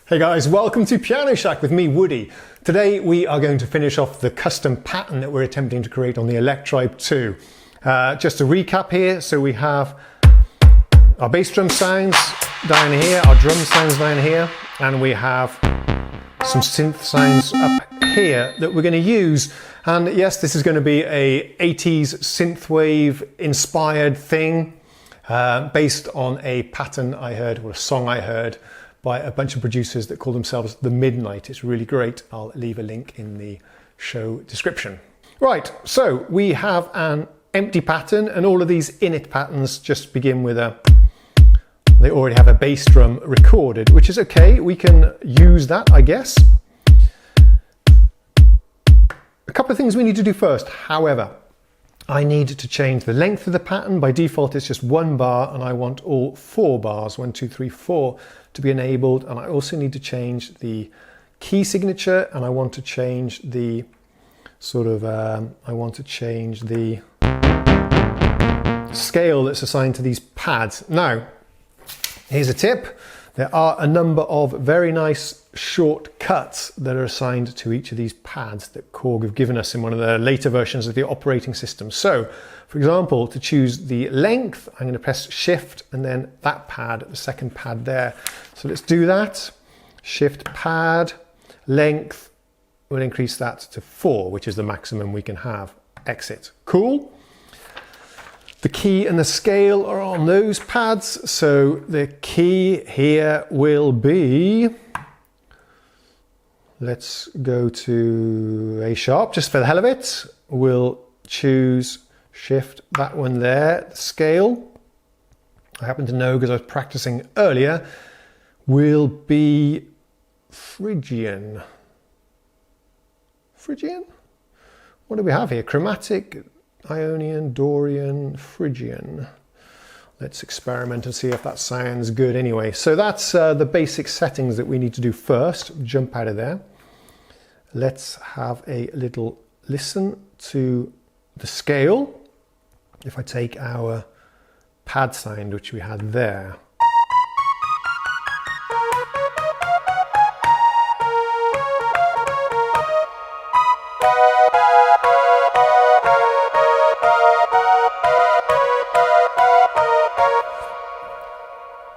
Hey guys, welcome to Piano Shack with me, Woody. Today we are going to finish off the custom pattern that we're attempting to create on the Electribe 2. Just to recap here, so we have our bass drum sounds down here, our drum sounds down here, and we have some synth sounds up here that we're going to use. And yes, this is going to be a 80s synthwave inspired thing based on a pattern I heard, or a song I heard, by a bunch of producers that call themselves The Midnight. It's really great. I'll leave a link in the show description. Right, so we have an empty pattern, and all of these init patterns just begin with they already have a bass drum recorded, which is okay. We can use that, I guess. A couple of things we need to do first, however. I need to change the length of the pattern. By default, it's just 1 bar, and I want all 4 bars, 1, 2, 3, 4, to be enabled. And I also need to change the key signature, and I want to change the scale that's assigned to these pads. Now, here's a tip. There are a number of very nice shortcuts that are assigned to each of these pads that Korg have given us in one of the later versions of the operating system. So, for example, to choose the length, I'm going to press Shift and then that pad, the second pad there. So let's do that. Shift pad, length, we'll increase that to 4, which is the maximum we can have. Exit. Cool. The key and the scale are on those pads, so the key here will be, let's go to A sharp, just for the hell of it. We'll choose Shift, that one there. The scale, I happen to know because I was practicing earlier, will be Phrygian. Phrygian? What do we have here? Chromatic, Ionian, Dorian, Phrygian. Let's experiment and see if that sounds good anyway. So that's the basic settings that we need to do first. Jump out of there. Let's have a little listen to the scale. If I take our pad sound, which we had there.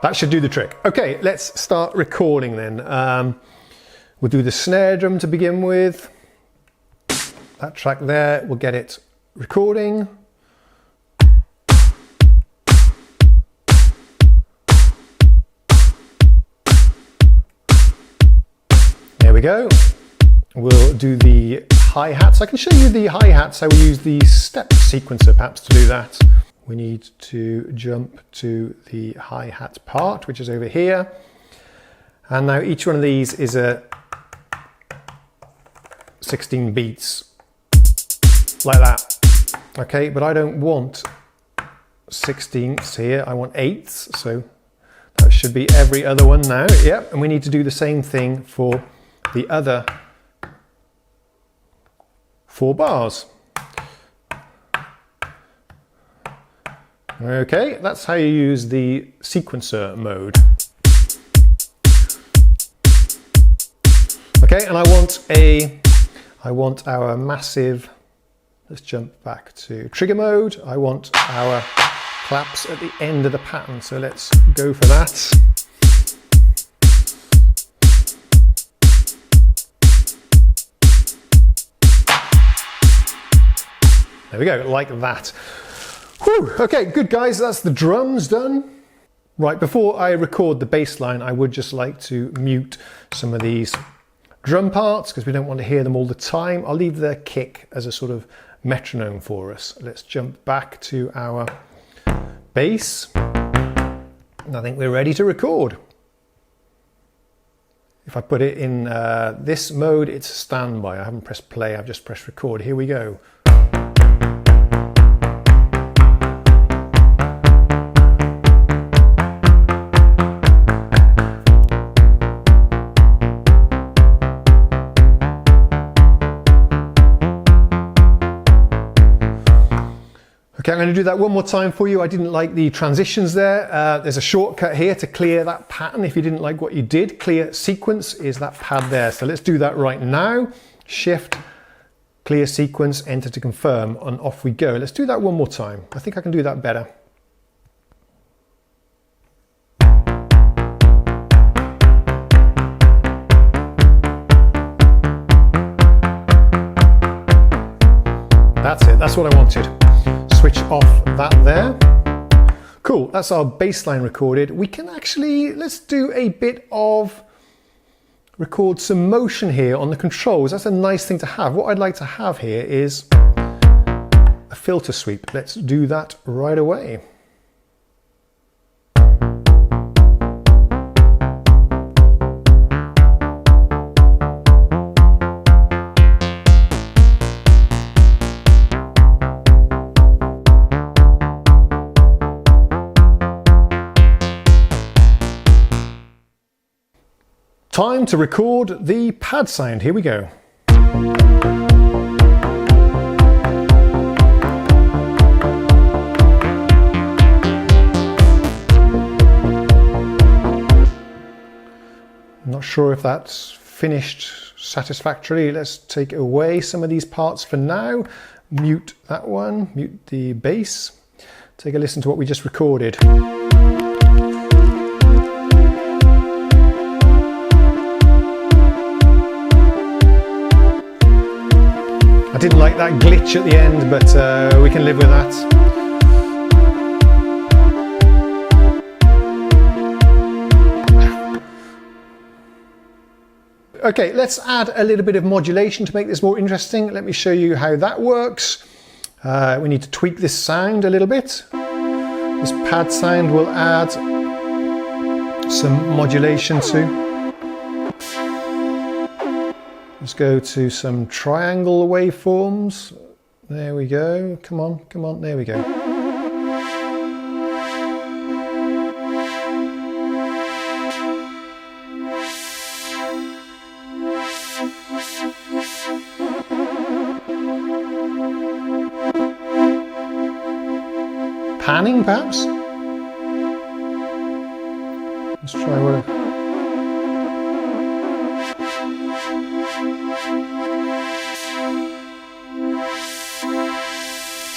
That should do the trick. Okay, let's start recording then. We'll do the snare drum to begin with. That track there, we'll get it recording. There we go. We'll do the hi-hats. I can show you the hi-hats. I will use the step sequencer perhaps to do that. We need to jump to the hi-hat part, which is over here. And now each one of these is a 16 beats, like that. Okay, but I don't want 16ths here, I want 8ths, so that should be every other one now. Yep, and we need to do the same thing for the other 4 bars. Okay, that's how you use the sequencer mode. Okay, and I want our massive, let's jump back to trigger mode. I want our claps at the end of the pattern, so let's go for that. There we go, like that. Whew, okay, good guys, that's the drums done. Right, before I record the bass line, I would just like to mute some of these drum parts because we don't want to hear them all the time. I'll leave the kick as a sort of metronome for us. Let's jump back to our bass. And I think we're ready to record. If I put it in this mode, it's standby. I haven't pressed play, I've just pressed record. Here we go. Okay, I'm going to do that one more time for you. I didn't like the transitions there. There's a shortcut here to clear that pattern if you didn't like what you did. Clear sequence is that pad there. So let's do that right now. Shift, clear sequence, enter to confirm, and off we go. Let's do that one more time. I think I can do that better. That's it, that's what I wanted. Switch off that there. Cool, that's our bass line recorded. We can actually, let's do a bit of, record some motion here on the controls. That's a nice thing to have. What I'd like to have here is a filter sweep. Let's do that right away. Time to record the pad sound. Here we go. Not sure if that's finished satisfactorily. Let's take away some of these parts for now. Mute that one, mute the bass. Take a listen to what we just recorded. I didn't like that glitch at the end, but we can live with that. Okay, let's add a little bit of modulation to make this more interesting. Let me show you how that works. We need to tweak this sound a little bit. This pad sound will add some modulation to. Let's go to some triangle waveforms. There we go. Come on, come on. There we go. Panning, perhaps? Let's try what.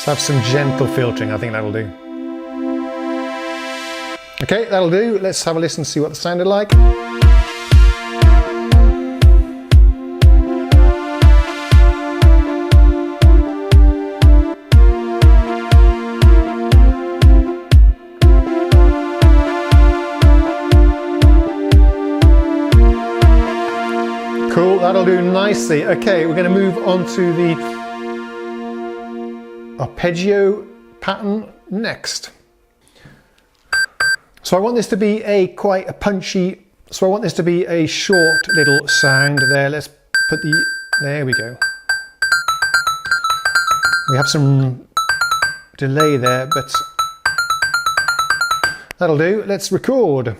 Let's have some gentle filtering, I think that'll do. Okay, that'll do. Let's have a listen and see what the sounded like. Cool, that'll do nicely. Okay, we're going to move on to the arpeggio pattern next. So I want this to be quite a punchy, so I want this to be a short little sound there. Let's put there we go. We have some delay there, but that'll do. Let's record.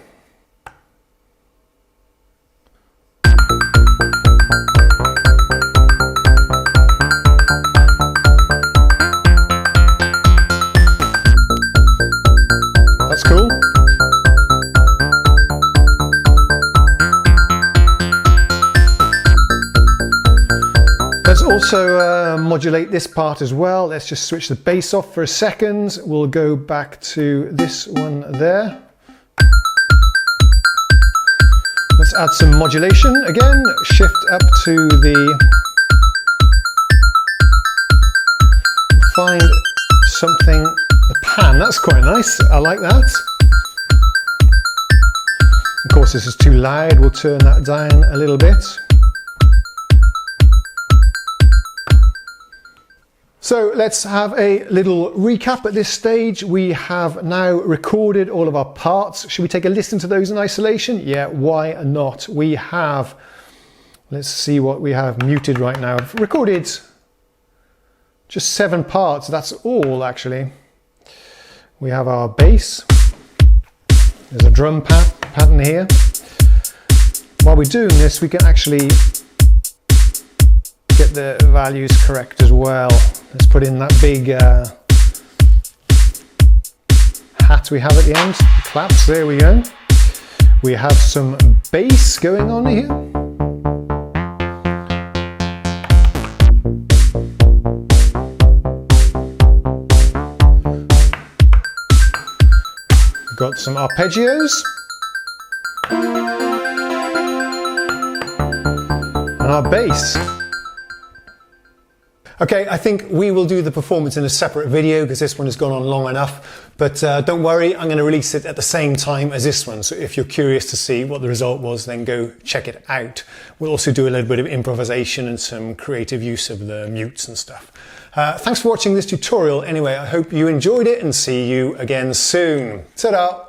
That's cool. Let's also modulate this part as well. Let's just switch the bass off for a second. We'll go back to this one there. Let's add some modulation again. Shift up to the... Find something... The pan, that's quite nice. I like that. Of course, this is too loud. We'll turn that down a little bit. So let's have a little recap at this stage. We have now recorded all of our parts. Should we take a listen to those in isolation? Yeah, why not? We have, let's see what we have muted right now. I've recorded just 7 parts. That's all actually. We have our bass. There's a drum pattern here. While we're doing this, we can actually get the values correct as well. Let's put in that big hi-hats we have at the end, claps, there we go. We have some bass going on here. We've got some arpeggios. And our bass. Okay, I think we will do the performance in a separate video because this one has gone on long enough, but don't worry, I'm going to release it at the same time as this one, so if you're curious to see what the result was, then go check it out. We'll also do a little bit of improvisation and some creative use of the mutes and stuff. Thanks for watching this tutorial anyway. I hope you enjoyed it and see you again soon. Ta-da!